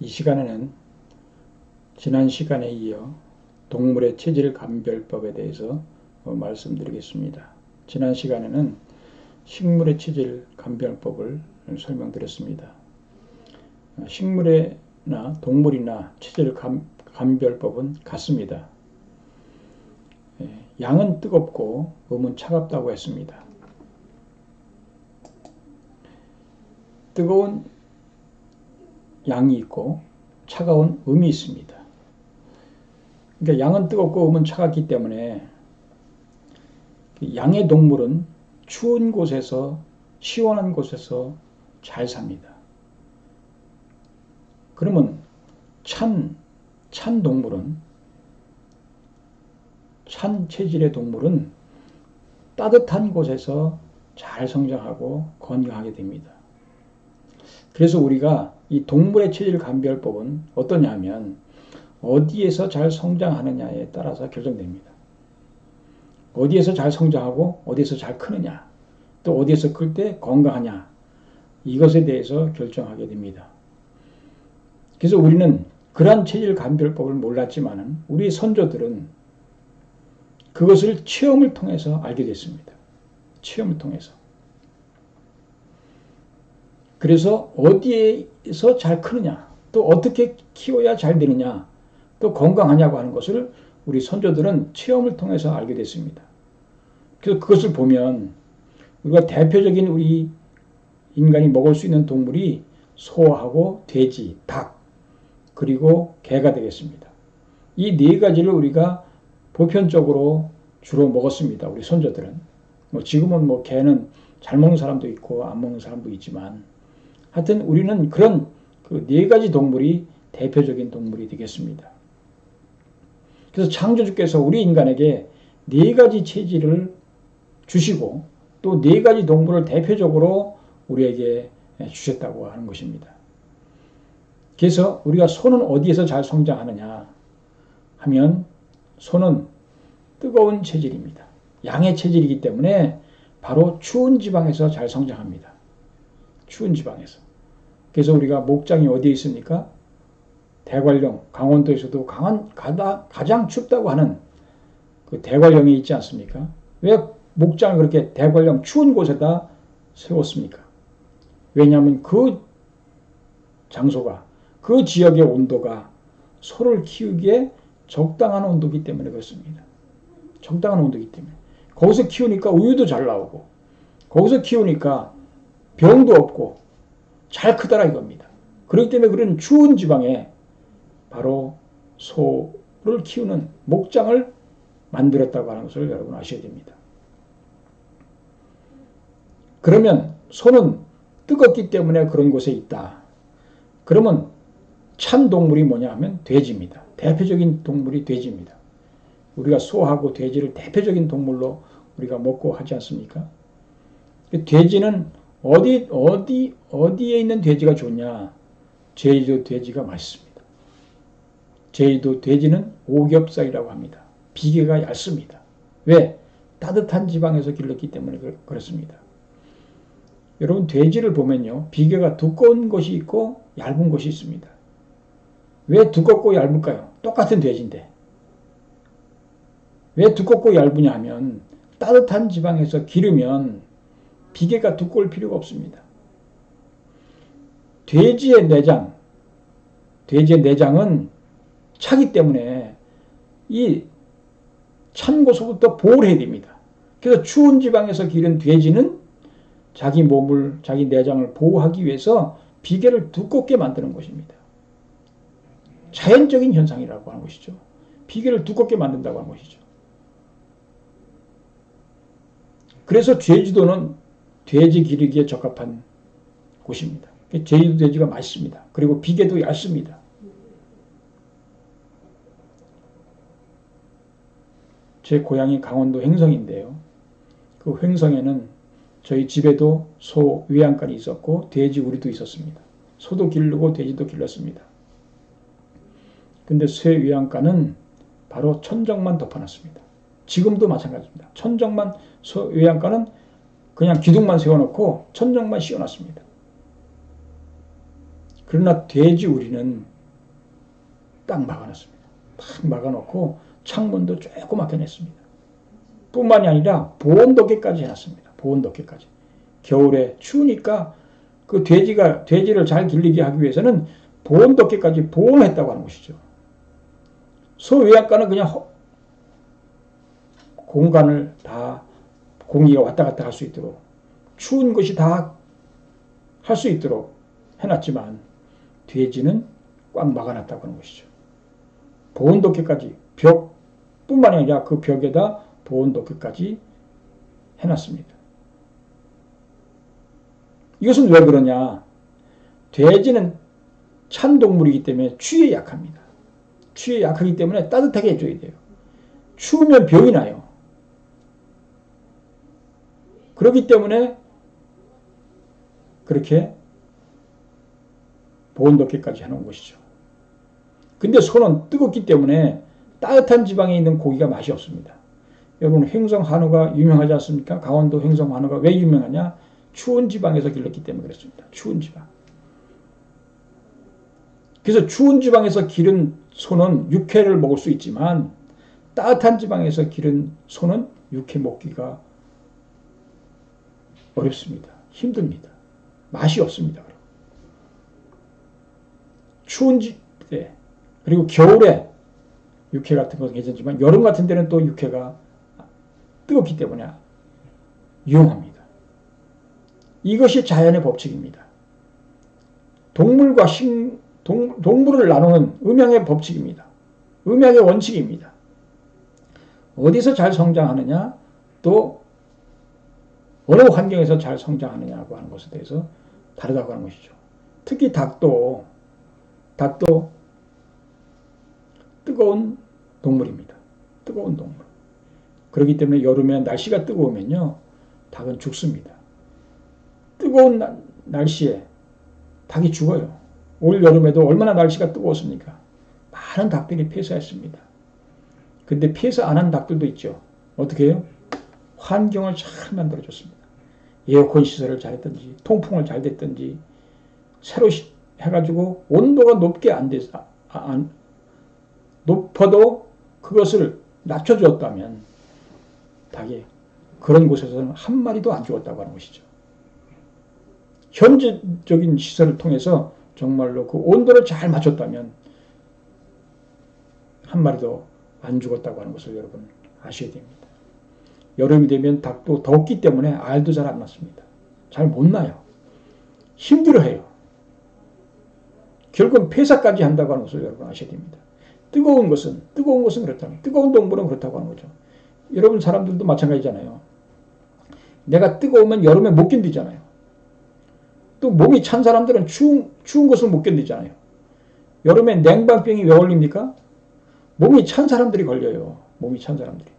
이 시간에는 지난 시간에 이어 동물의 체질 감별법에 대해서 말씀드리겠습니다. 지난 시간에는 식물의 체질 감별법을 설명드렸습니다. 식물이나 동물이나 체질 감별법은 같습니다. 양은 뜨겁고 음은 차갑다고 했습니다. 뜨거운 양이 있고 차가운 음이 있습니다. 그러니까 양은 뜨겁고 음은 차갑기 때문에 양의 동물은 추운 곳에서 시원한 곳에서 잘 삽니다. 그러면 찬 동물은, 찬 체질의 동물은 따뜻한 곳에서 잘 성장하고 건강하게 됩니다. 그래서 우리가 이 동물의 체질 감별법은 어떠냐면 어디에서 잘 성장하느냐에 따라서 결정됩니다. 어디에서 잘 성장하고 어디에서 잘 크느냐, 또 어디에서 클 때 건강하냐, 이것에 대해서 결정하게 됩니다. 그래서 우리는 그러한 체질 감별법을 몰랐지만은 우리 선조들은 그것을 체험을 통해서 알게 됐습니다. 체험을 통해서. 그래서 어디에서 잘 크느냐, 또 어떻게 키워야 잘 되느냐, 또 건강하냐고 하는 것을 우리 선조들은 체험을 통해서 알게 됐습니다. 그래서 그것을 보면 우리가 대표적인 우리 인간이 먹을 수 있는 동물이 소하고 돼지, 닭, 그리고 개가 되겠습니다. 이 네 가지를 우리가 보편적으로 주로 먹었습니다. 우리 선조들은. 지금은 개는 잘 먹는 사람도 있고 안 먹는 사람도 있지만 하여튼 우리는 그런 그 네 가지 동물이 대표적인 동물이 되겠습니다. 그래서 창조주께서 우리 인간에게 네 가지 체질을 주시고 또 네 가지 동물을 대표적으로 우리에게 주셨다고 하는 것입니다. 그래서 우리가 소는 어디에서 잘 성장하느냐 하면 소는 뜨거운 체질입니다. 양의 체질이기 때문에 바로 추운 지방에서 잘 성장합니다. 추운 지방에서. 그래서 우리가 목장이 어디에 있습니까? 대관령, 강원도에서도 가장 춥다고 하는 그 대관령이 있지 않습니까? 왜 목장을 그렇게 대관령 추운 곳에다 세웠습니까? 왜냐하면 그 장소가, 그 지역의 온도가 소를 키우기에 적당한 온도이기 때문에 그렇습니다. 적당한 온도이기 때문에. 거기서 키우니까 우유도 잘 나오고, 거기서 키우니까 병도 없고 잘 크더라 이겁니다. 그렇기 때문에 그런 추운 지방에 바로 소를 키우는 목장을 만들었다고 하는 것을 여러분 아셔야 됩니다. 그러면 소는 뜨겁기 때문에 그런 곳에 있다. 그러면 찬 동물이 뭐냐 하면 돼지입니다. 대표적인 동물이 돼지입니다. 우리가 소하고 돼지를 대표적인 동물로 우리가 먹고 하지 않습니까? 돼지는 어디에 있는 돼지가 좋냐? 제주도 돼지가 맛있습니다. 제주도 돼지는 오겹살이라고 합니다. 비계가 얇습니다. 왜? 따뜻한 지방에서 길렀기 때문에 그렇습니다. 여러분 돼지를 보면요, 비계가 두꺼운 것이 있고 얇은 것이 있습니다. 왜 두껍고 얇을까요? 똑같은 돼지인데. 왜 두껍고 얇으냐 하면 따뜻한 지방에서 기르면 비계가 두꺼울 필요가 없습니다. 돼지의 내장은 차기 때문에 이 찬 곳으로부터 보호를 해야 됩니다. 그래서 추운 지방에서 기른 돼지는 자기 몸을, 자기 내장을 보호하기 위해서 비계를 두껍게 만드는 것입니다. 자연적인 현상이라고 하는 것이죠. 비계를 두껍게 만든다고 하는 것이죠. 그래서 제주도는 돼지 기르기에 적합한 곳입니다. 제주도 돼지가 맛있습니다. 그리고 비계도 얇습니다. 제 고향이 강원도 횡성인데요. 그 횡성에는 저희 집에도 소 외양간이 있었고 돼지 우리도 있었습니다. 소도 기르고 돼지도 길렀습니다. 근데 새 외양간은 바로 천정만 덮어놨습니다. 지금도 마찬가지입니다. 천정만, 외양간은 그냥 기둥만 세워놓고 천정만 씌워놨습니다. 그러나 돼지 우리는 딱 막아놨습니다. 딱 막아놓고 창문도 조그맣게 냈습니다. 뿐만이 아니라 보온덮개까지 해놨습니다. 보온덮개까지. 겨울에 추우니까 그 돼지를 잘 길리게 하기 위해서는 보온덮개까지 보온했다고 하는 것이죠. 소외양간은 그냥 공간을 다 공기가 왔다 갔다 할 수 있도록 추운 것이 다 할 수 있도록 해놨지만 돼지는 꽉 막아놨다고 하는 것이죠. 보온덮개까지 벽뿐만 아니라 그 벽에다 보온덮개까지 해놨습니다. 이것은 왜 그러냐? 돼지는 찬 동물이기 때문에 추위에 약합니다. 추위에 약하기 때문에 따뜻하게 해줘야 돼요. 추우면 병이 나요. 그렇기 때문에 그렇게 보온덮개까지 해놓은 것이죠. 근데 소는 뜨겁기 때문에 따뜻한 지방에 있는 고기가 맛이 없습니다. 여러분 횡성한우가 유명하지 않습니까? 강원도 횡성한우가 왜 유명하냐? 추운 지방에서 길렀기 때문에 그렇습니다. 추운 지방. 그래서 추운 지방에서 기른 소는 육회를 먹을 수 있지만 따뜻한 지방에서 기른 소는 육회 먹기가 어렵습니다. 힘듭니다. 맛이 없습니다. 추운 때 그리고 겨울에 육회 같은 것은 괜찮지만 여름 같은 데는 또 육회가 뜨겁기 때문에 위험합니다. 이것이 자연의 법칙입니다. 동물과 동물을 나누는 음양의 법칙입니다. 음양의 원칙입니다. 어디서 잘 성장하느냐, 또 어느 환경에서 잘 성장하느냐고 하는 것에 대해서 다르다고 하는 것이죠. 특히 닭도 뜨거운 동물입니다. 뜨거운 동물. 그렇기 때문에 여름에 날씨가 뜨거우면요, 닭은 죽습니다. 뜨거운 날씨에 닭이 죽어요. 올 여름에도 얼마나 날씨가 뜨거웠습니까? 많은 닭들이 폐사했습니다. 근데 폐사 안 한 닭들도 있죠. 어떻게 해요? 환경을 잘 만들어줬습니다. 에어컨 시설을 잘했든지 통풍을 잘 됐든지 새로 해가지고 온도가 높아도 그것을 낮춰주었다면 닭이 그런 곳에서는 한 마리도 안 죽었다고 하는 것이죠. 현재적인 시설을 통해서 정말로 그 온도를 잘 맞췄다면 한 마리도 안 죽었다고 하는 것을 여러분 아셔야 됩니다. 여름이 되면 닭도 덥기 때문에 알도 잘 안 낳습니다. 잘 못 나요. 힘들어해요. 결국은 폐사까지 한다고 하는 것을 여러분 아셔야 됩니다. 뜨거운 것은 그렇다면 뜨거운 동물은 그렇다고 하는 거죠. 여러분 사람들도 마찬가지잖아요. 내가 뜨거우면 여름에 못 견디잖아요. 또 몸이 찬 사람들은 추운 것을 못 견디잖아요. 여름에 냉방병이 왜 걸립니까? 몸이 찬 사람들이 걸려요. 몸이 찬 사람들이.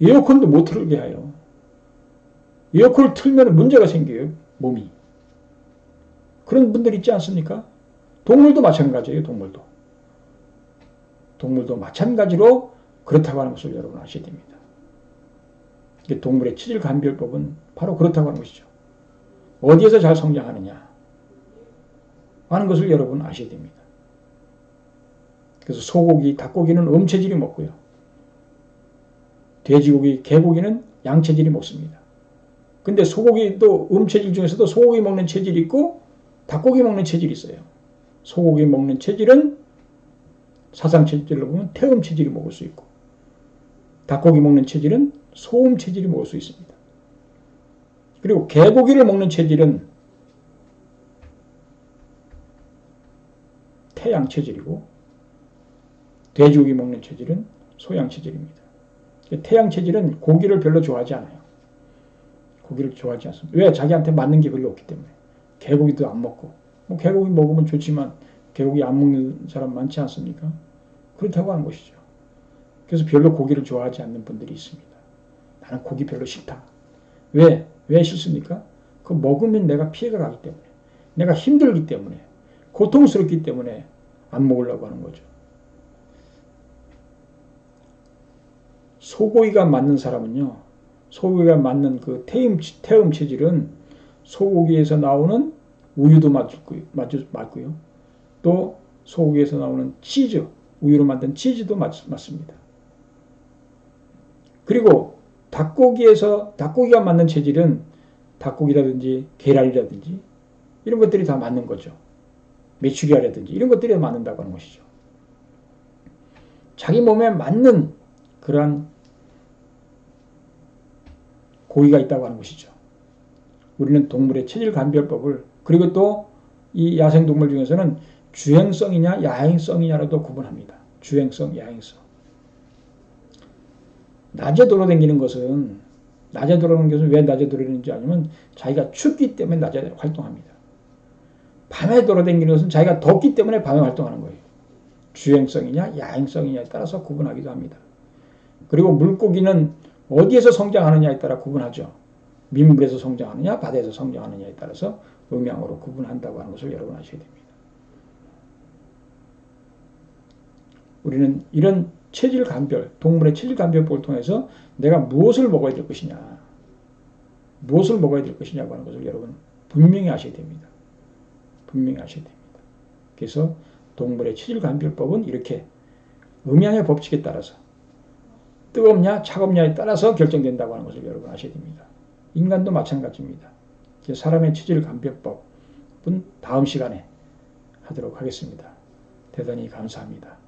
에어컨도 못 틀게 해요. 에어컨을 틀면 문제가 생겨요. 몸이. 그런 분들 있지 않습니까? 동물도 마찬가지예요. 동물도 마찬가지로 그렇다고 하는 것을 여러분 아셔야 됩니다. 동물의 체질 감별법은 바로 그렇다고 하는 것이죠. 어디에서 잘 성장하느냐 하는 것을 여러분 아셔야 됩니다. 그래서 소고기, 닭고기는 음체질이 먹고요. 돼지고기, 개고기는 양체질이 먹습니다. 근데 소고기도 음체질 중에서도 소고기 먹는 체질이 있고 닭고기 먹는 체질이 있어요. 소고기 먹는 체질은 사상 체질로 보면 태음 체질이 먹을 수 있고 닭고기 먹는 체질은 소음 체질이 먹을 수 있습니다. 그리고 개고기를 먹는 체질은 태양 체질이고 돼지고기 먹는 체질은 소양 체질입니다. 태양 체질은 고기를 별로 좋아하지 않아요. 고기를 좋아하지 않습니다. 왜? 자기한테 맞는 게 별로 없기 때문에. 개고기도 안 먹고. 개고기 먹으면 좋지만 개고기 안 먹는 사람 많지 않습니까? 그렇다고 하는 것이죠. 그래서 별로 고기를 좋아하지 않는 분들이 있습니다. 나는 고기 별로 싫다. 왜? 왜 싫습니까? 그거 먹으면 내가 피해가 가기 때문에. 내가 힘들기 때문에. 고통스럽기 때문에 안 먹으려고 하는 거죠. 소고기가 맞는 사람은요. 소고기가 맞는 그 태음 체질은 소고기에서 나오는 우유도 맞고요. 또 소고기에서 나오는 치즈, 우유로 만든 치즈도 맞습니다. 그리고 닭고기가 맞는 체질은 닭고기라든지 계란이라든지 이런 것들이 다 맞는 거죠. 메추리알이라든지 이런 것들이 맞는다고 하는 것이죠. 자기 몸에 맞는 그러한 고기가 있다고 하는 것이죠. 우리는 동물의 체질 감별법을, 그리고 또 이 야생동물 중에서는 주행성이냐 야행성이냐로도 구분합니다. 주행성, 야행성. 낮에 돌아다니는 것은 왜 낮에 돌아다니는지 아니면 자기가 춥기 때문에 낮에 활동합니다. 밤에 돌아다니는 것은 자기가 덥기 때문에 밤에 활동하는 거예요. 주행성이냐 야행성이냐에 따라서 구분하기도 합니다. 그리고 물고기는 어디에서 성장하느냐에 따라 구분하죠. 민물에서 성장하느냐 바다에서 성장하느냐에 따라서 음양으로 구분한다고 하는 것을 여러분 아셔야 됩니다. 우리는 이런 체질 감별, 동물의 체질 감별법을 통해서 내가 무엇을 먹어야 될 것이냐, 무엇을 먹어야 될 것이냐고 하는 것을 여러분 분명히 아셔야 됩니다. 분명히 아셔야 됩니다. 그래서 동물의 체질 감별법은 이렇게 음양의 법칙에 따라서 뜨겁냐 차갑냐에 따라서 결정된다고 하는 것을 여러분 아셔야 됩니다. 인간도 마찬가지입니다. 사람의 체질 감별법은 다음 시간에 하도록 하겠습니다. 대단히 감사합니다.